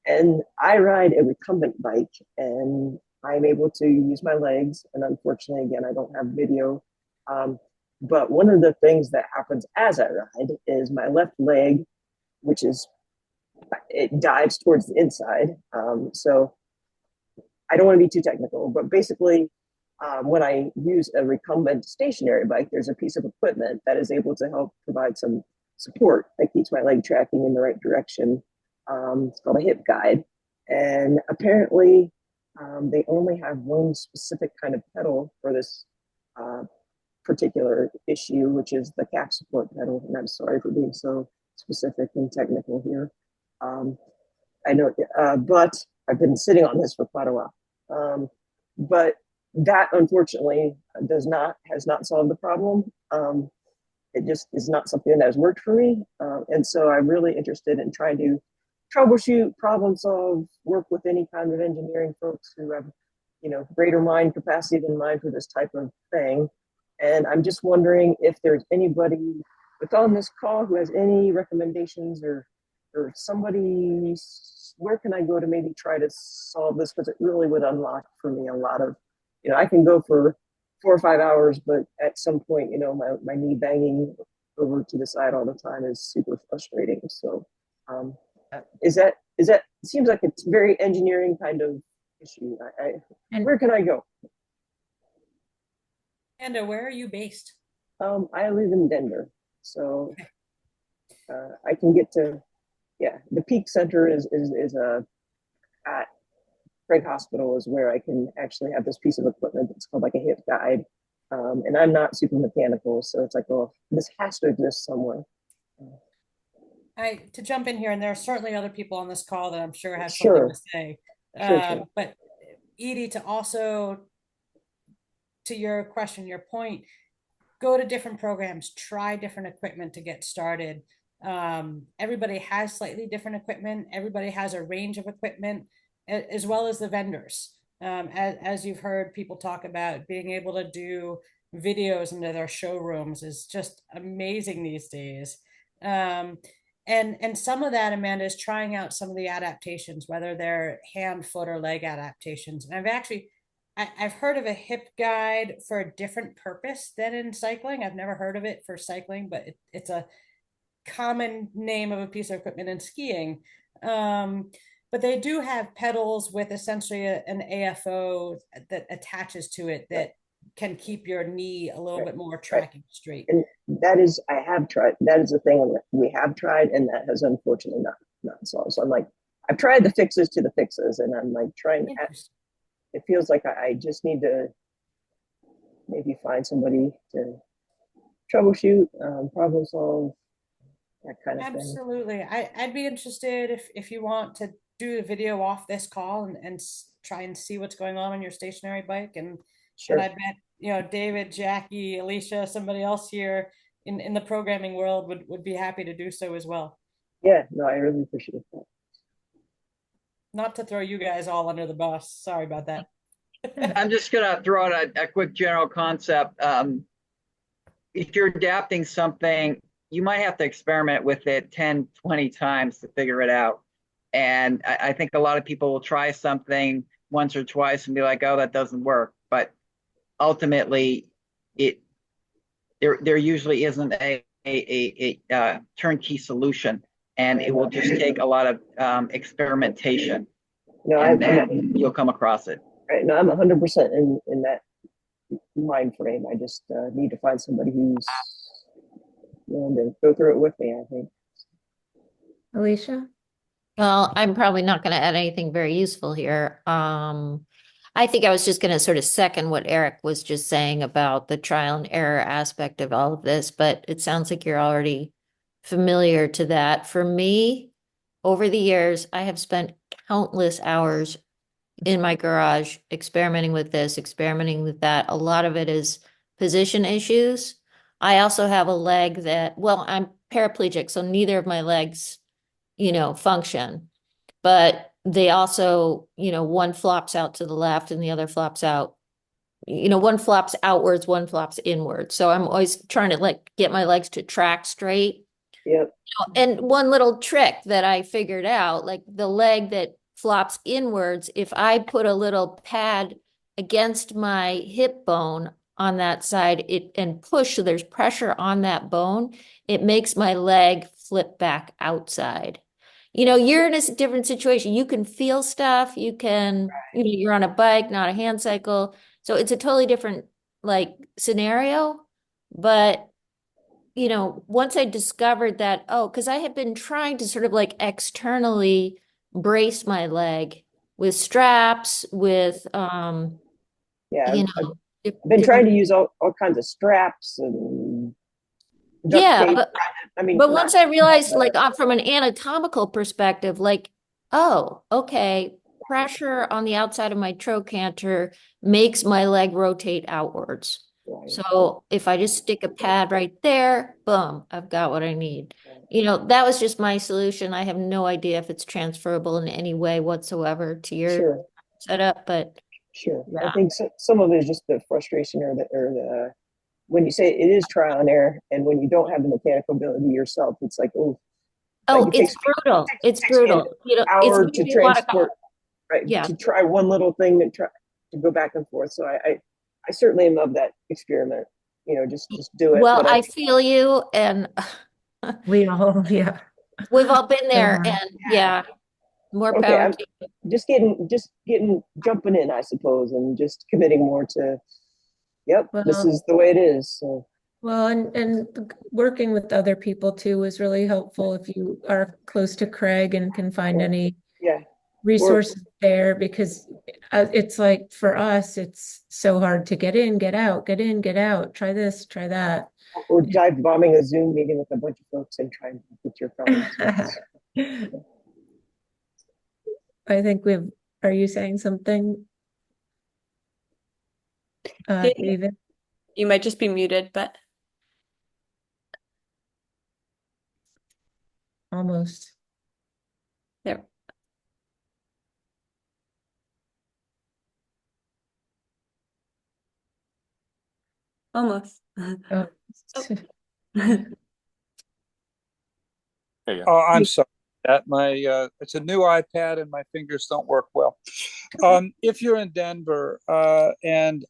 And I ride a recumbent bike and I'm able to use my legs. And unfortunately, again, I don't have video. But one of the things that happens as I ride is my left leg, which is, it dives towards the inside. So I don't want to be too technical, but basically, when I use a recumbent stationary bike, there's a piece of equipment that is able to help provide some support that keeps my leg tracking in the right direction. It's called a hip guide. And apparently, they only have one specific kind of pedal for this particular issue, which is the calf support pedal. And I'm sorry for being so specific and technical here. I know, but I've been sitting on this for quite a while. But that unfortunately has not solved the problem. It just is not something that has worked for me. And so I'm really interested in trying to troubleshoot, problem solve, work with any kind of engineering folks who have, greater mind capacity than mine for this type of thing. And I'm just wondering if there's anybody that's on this call who has any recommendations or somebody, where can I go to maybe try to solve this? Because it really would unlock for me a lot of, I can go for 4 or 5 hours, but at some point, my knee banging over to the side all the time is super frustrating. So is that seems like it's very engineering kind of issue. And where can I go? And where are you based? I live in Denver, so I can get to, the Peak Center is at Craig Hospital is where I can actually have this piece of equipment that's called like a hip guide. And I'm not super mechanical, so it's like, well, this has to exist somewhere. To jump in here, and there are certainly other people on this call that I'm sure have Sure. something to say. Sure. But Edie, to your question, your point, go to different programs, try different equipment to get started. Everybody has slightly different equipment. Everybody has a range of equipment, as well as the vendors. As you've heard people talk about, being able to do videos into their showrooms is just amazing these days. And some of that, Amanda, is trying out some of the adaptations, whether they're hand, foot, or leg adaptations. And I've heard of a hip guide for a different purpose than in cycling. I've never heard of it for cycling, but it's a common name of a piece of equipment in skiing. But they do have pedals with essentially an AFO that attaches to it that can keep your knee a little bit more tracking straight. And that is, I have tried. That is the thing we have tried, and that has unfortunately not solved. So I'm like, I've tried the fixes to the fixes, and I'm like trying. It feels like I just need to maybe find somebody to troubleshoot, problem solve, that kind of thing. Absolutely. I'd be interested if you want to do a video off this call and try and see what's going on your stationary bike. And Sure. And I bet, David, Jackie, Alicia, somebody else here in the programming world would be happy to do so as well. Yeah, no, I really appreciate that. Not to throw you guys all under the bus. Sorry about that. I'm just going to throw out a quick general concept. If you're adapting something, you might have to experiment with it 10, 20 times to figure it out. And I think a lot of people will try something once or twice and be like, oh, that doesn't work. But ultimately, there usually isn't a turnkey solution, and it will just take a lot of experimentation. No, and you'll come across it. Right. No, I'm 100% in that mind frame. I just need to find somebody who's willing to go through it with me, I think. Alicia? Well, I'm probably not going to add anything very useful here. I think I was just going to sort of second what Eric was just saying about the trial and error aspect of all of this, but it sounds like you're already familiar to that. For me, over the years, I have spent countless hours in my garage experimenting with this, experimenting with that. A lot of it is position issues. I also have a leg that, well, I'm paraplegic, so neither of my legs, function. But they also, one flops out to the left and the other flops out. One flops outwards, one flops inwards. So I'm always trying to get my legs to track straight. Yep. And one little trick that I figured out, like the leg that flops inwards, if I put a little pad against my hip bone on that side, and push so there's pressure on that bone, it makes my leg flip back outside. You're in a different situation. You can feel stuff. You're on a bike, not a hand cycle. So it's a totally different scenario. But once I discovered that, because I had been trying to sort of externally brace my leg with straps, with Yeah, you I've know, been trying different. to use all kinds of straps and duct Yeah, tape. but I mean, but not once I realized, from an anatomical perspective, oh, okay, pressure on the outside of my trochanter makes my leg rotate outwards. right. So if I just stick a pad right there, boom, I've got what I need. That was just my solution. I have no idea if it's transferable in any way whatsoever to your Sure, setup, but sure. I yeah. think some of it is just the frustration or the when you say it is trial and error, and when you don't have the mechanical ability yourself, it's like, oh, like Oh, it's brutal. It's takes me an brutal. It's hour made to me want to, transport, right? yeah. To try one little thing to go back and forth. So I certainly am of that experiment. Just do it. Well, But I feel you, and We all, yeah. we've all been So, there, and yeah, more okay, power I'm to you. just getting jumping in, I suppose, and just committing more to. Yep, this well, is the way it is. So well, and working with other people too is really helpful if you are close to Craig and can find any yeah, or resources there, because it's like for us, it's so hard to get in, get out, get in, get out, try this, try that. or dive bombing a Zoom meeting with a bunch of folks and trying to get your problems. I think are you saying something, Yeah, David? you might just be muted, but Almost. there, almost. Oh. Oh, I'm sorry. That it's a new iPad and my fingers don't work well. If you're in Denver, and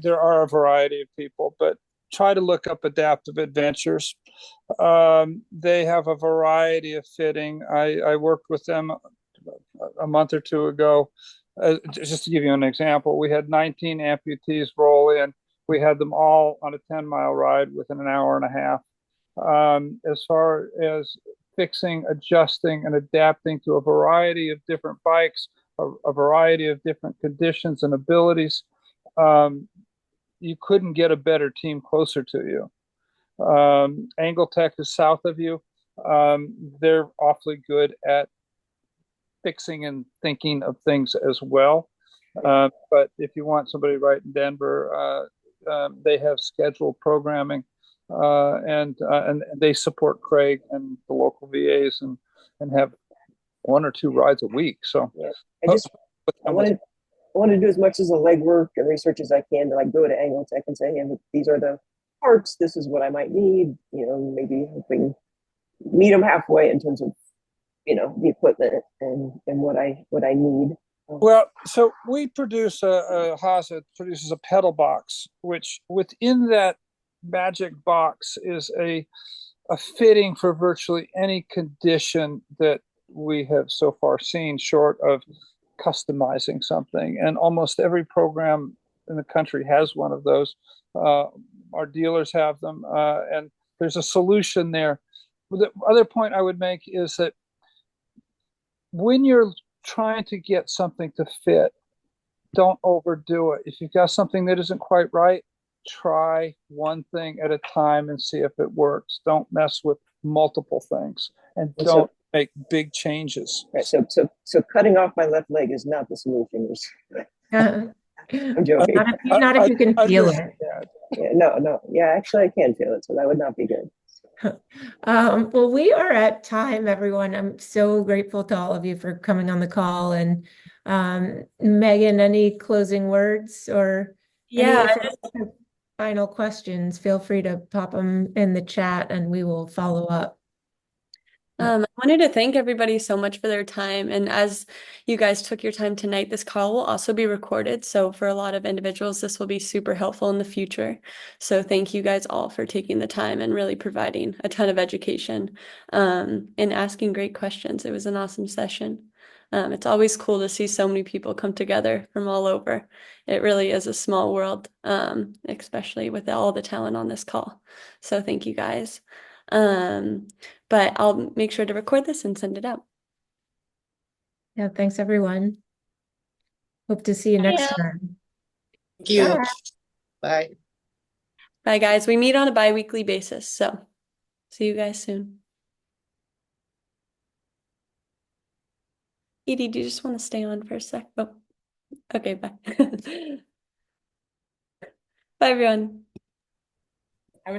there are a variety of people, but try to look up Adaptive Adventures. They have a variety of fitting. I worked with them a month or two ago. Just to give you an example, we had 19 amputees roll in. We had them all on a 10-mile ride within an hour and a half. As far as fixing, adjusting, and adapting to a variety of different bikes, a variety of different conditions and abilities, you couldn't get a better team closer to you. Angle Tech is south of you. They're awfully good at fixing and thinking of things as well. But if you want somebody right in Denver, they have scheduled programming, and they support Craig and the local VAs, and have 1 or 2 rides a week. So yeah. I want to do as much as the legwork and research as I can to go to Angle Tech and say, hey, these are the parts. This is what I might need. Maybe hoping meet them halfway in terms of the equipment and what I need. Well, so we produce Haas produces a pedal box, which within that magic box is a fitting for virtually any condition that we have so far seen, short of customizing something. And almost every program in the country has one of those. Our dealers have them, and there's a solution there. The other point I would make is that when you're trying to get something to fit, don't overdo it. If you've got something that isn't quite right, try one thing at a time and see if it works. Don't mess with multiple things, and don't make big changes. Right, so cutting off my left leg is not the solution. I'm joking. Not if you can feel it. Understand. Yeah, no, no. Yeah, actually, I can feel it, so that would not be good. Well, we are at time, everyone. I'm so grateful to all of you for coming on the call. And Megan, any closing words or Yeah, if final questions, feel free to pop them in the chat and we will follow up. I wanted to thank everybody so much for their time. And as you guys took your time tonight, this call will also be recorded. So for a lot of individuals, this will be super helpful in the future. So thank you guys all for taking the time and really providing a ton of education and asking great questions. It was an awesome session. It's always cool to see so many people come together from all over. It really is a small world, especially with all the talent on this call. So thank you guys. But I'll make sure to record this and send it out. Yeah, thanks everyone. Hope to see you next time. Thank you. Bye. Bye. Bye, guys. We meet on a bi-weekly basis, so see you guys soon. Edie, do you just want to stay on for a sec? Oh, okay, bye. Bye, everyone.